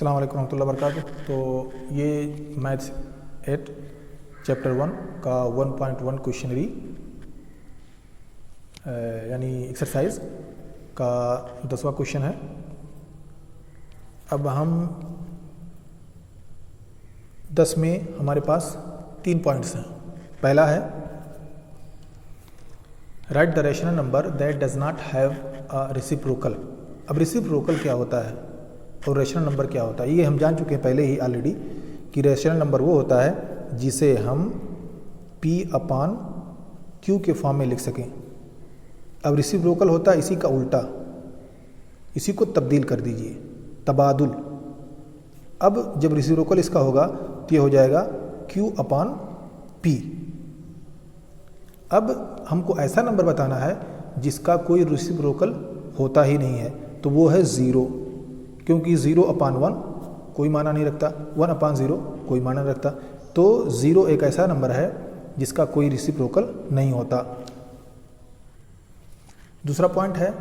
अस्सलाम वालेकुम रहमतुल्लाहि व बरकातुहू। तो ये मैथ्स 8 चैप्टर 1 का 1.1 क्वेश्चनरी यानी एक्सरसाइज का 10वां क्वेश्चन है। अब हम 10 में हमारे पास 3 पॉइंट्स हैं। पहला है write the rational number that does not have a reciprocal. अब रेसिप्रोकल क्या होता है और रेशनल नंबर क्या होता है, ये हम जान चुके हैं पहले ही ऑलरेडी कि रेशनल नंबर वो होता है जिसे हम P/Q के फॉर्म में लिख सकें। अब रेसिप्रोकल होता है इसी का उल्टा, इसी को तब्दील कर दीजिए, तबादुल। अब जब रेसिप्रोकल इसका होगा तो ये हो जाएगा Q/P। अब हमको ऐसा नंबर बताना है जिसका कोई रेसिप्रोकल होता ही नहीं है, तो वो है 0, क्योंकि 0/1 कोई माना नहीं रखता, 1/0 कोई माना नहीं रखता। तो 0 एक ऐसा नंबर है जिसका कोई रेसिप्रोकल नहीं होता। दूसरा पॉइंट है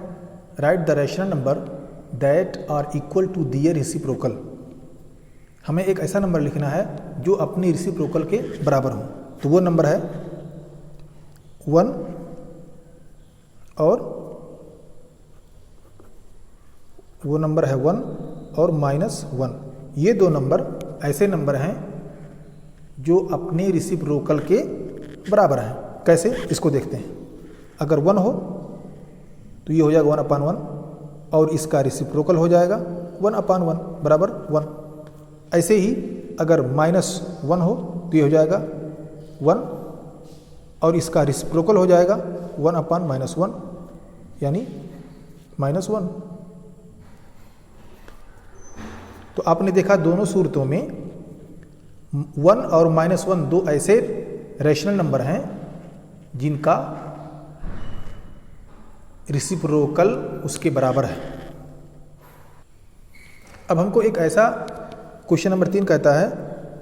write the rational number that are equal to their reciprocal. हमें एक ऐसा नंबर लिखना है जो अपनी रेसिप्रोकल के बराबर हो, तो वो नंबर है 1 और वो नंबर है 1 और -1। ये दो नंबर ऐसे नंबर हैं जो अपने रेसिप्रोकल के बराबर हैं। कैसे, इसको देखते हैं। अगर 1 हो तो ये हो जाएगा 1/1 और इसका रेसिप्रोकल हो जाएगा 1/1 बराबर 1। ऐसे ही अगर -1 हो तो ये हो जाएगा 1 और इसका रेसिप्रोकल हो जाएगा 1/-1 यानी -1। तो आपने देखा दोनों सूरतों में 1 और -1 दो ऐसे रेशनल नंबर हैं जिनका रेसिप्रोकल उसके बराबर है। अब हमको एक ऐसा क्वेश्चन नंबर 3 कहता है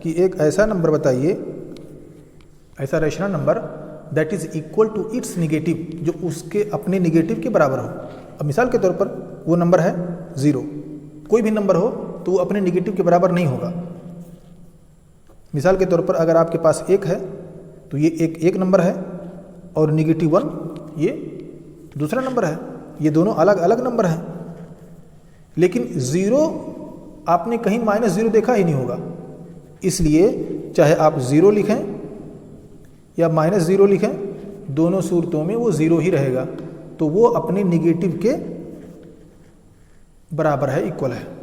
कि एक ऐसा नंबर बताइए, ऐसा rational number that is equal to its negative, जो उसके अपने निगेटिव के बराबर हो। अब मिसाल के तौर पर वो नंबर है 0। कोई भी नंबर हो तो वो अपने निगेटिव के बराबर नहीं होगा। मिसाल के तौर पर अगर आपके पास 1 है तो ये एक नंबर है और -1 ये दूसरा नंबर है। ये दोनों अलग अलग नंबर हैं, लेकिन 0 आपने कहीं -0 देखा ही नहीं होगा। इसलिए चाहे आप 0 लिखें या -0 लिखें, दोनों सूरतों में वो 0 ही रहेगा, तो वो अपने निगेटिव के बराबर है, इक्वल है।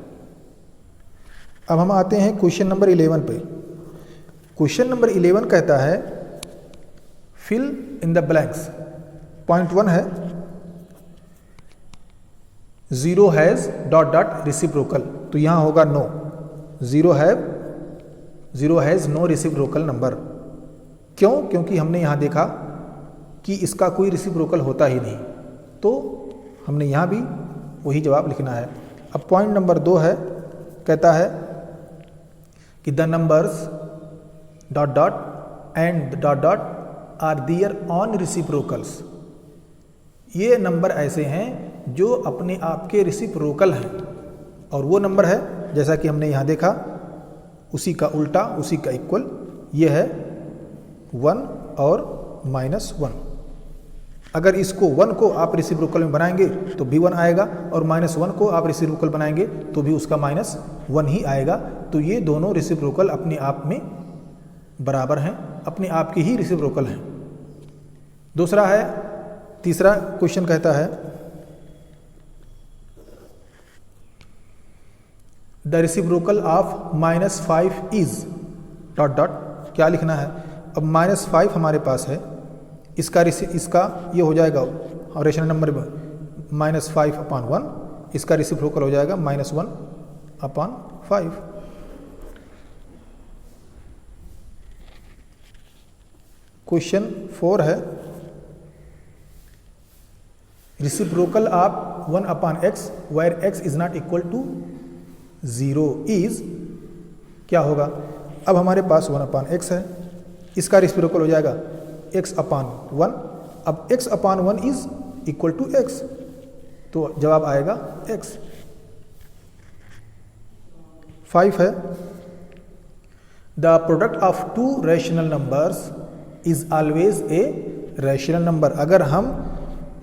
अब हम आते हैं क्वेश्चन नंबर 11 पे। क्वेश्चन नंबर 11 कहता है fill in the blanks. Point 1 है 0 हैज ... रेसिप्रोकल, तो यहां होगा no. 0 has no reciprocal number. क्यों? क्योंकि हमने यहां देखा कि इसका कोई रेसिप्रोकल होता ही नहीं, तो हमने यहां भी वही जवाब लिखना है। अब पॉइंट नंबर 2 है, कहता है कि the numbers ... and ... are their own reciprocals. ये नंबर ऐसे हैं जो अपने आप के रेसिप्रोकल हैं, और वो नंबर है जैसा कि हमने यहाँ देखा उसी का उल्टा, उसी का इक्वल। ये है 1 और -1। अगर इसको 1 को आप रेसिप्रोकल में बनाएंगे तो भी 1 आएगा, और -1 को आप रेसिप्रोकल बनाएंगे तो भी उसका -1 ही आएगा। तो ये दोनों रेसिप्रोकल अपने आप में बराबर हैं, अपने आप के ही रेसिप्रोकल हैं। दूसरा है, तीसरा क्वेश्चन कहता है द रेसिप्रोकल ऑफ -5 इज ... क्या लिखना है? अब -5 हमारे पास है, इसका ये हो जाएगा रेशनल नंबर -5/1, इसका रेसिप्रोकल हो जाएगा -1/5। क्वेश्चन 4 है reciprocal of 1/x where x is not equal to 0 is... क्या होगा? अब हमारे पास 1/x है, इसका रेसिप्रोकल हो जाएगा x/1। अब x/1 is equal to x, तो जवाब आएगा x। 5 है, the product of to rational numbers is always a rational number. अगर हम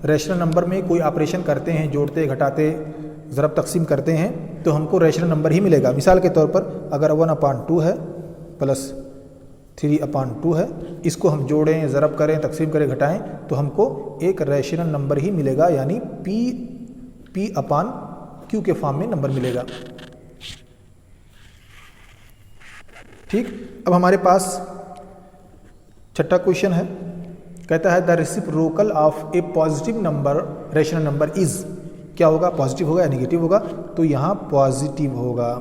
रैशनल नंबर में कोई ऑपरेशन करते हैं, जोड़ते, घटाते, ज़रब तकसीम करते हैं, तो हमको रैशनल नंबर ही मिलेगा। मिसाल के तौर पर अगर 1/2 है प्लस 3/2 है, इसको हम जोड़ें, ज़रब करें, तकसीम करें, घटाएं, तो हमको एक रैशनल नंबर ही मिलेगा, यानी P/Q के फॉर्म में नंबर मिलेगा। ठीक, अब हमारे पास छठा क्वेश्चन है, कहता है the reciprocal of A positive number rational number is, क्या होगा, पॉजिटिव होगा या निगेटिव होगा? तो यहाँ पॉजिटिव होगा।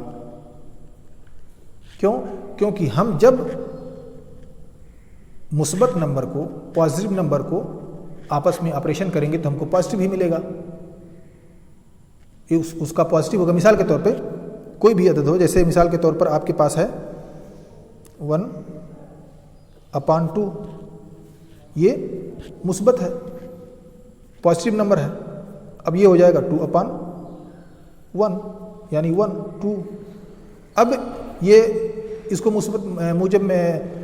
क्यों? क्योंकि हम जब मुस्बत नंबर को, पॉजिटिव नंबर को आपस में ऑपरेशन करेंगे तो हमको पॉजिटिव ही मिलेगा, उसका पॉजिटिव होगा। मिसाल के तौर पे कोई भी अदद हो, जैसे मिसाल के तौर पर आपके पास है 1/2, ये मुस्बत है, पॉजिटिव नंबर है। अब ये हो जाएगा 2/1, यानी 1, 2। अब ये इसको मुस्बत मूजब में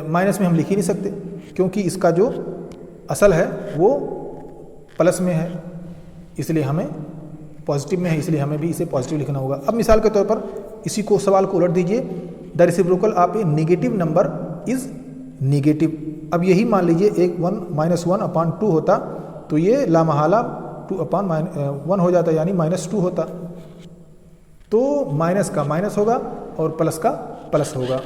माइनस में हम लिख ही नहीं सकते, क्योंकि इसका जो असल है वो प्लस में है, इसलिए हमें पॉजिटिव में है, इसलिए हमें भी इसे पॉजिटिव लिखना होगा। अब मिसाल के तौर पर इसी को, सवाल को उलट दीजिए, the reciprocal of A negative number is negative. अब यही मान लीजिए एक 1/2 होता, तो ये लामहला 2/1 हो जाता, यानी -2 होता। तो माइनस का माइनस होगा और प्लस का प्लस होगा।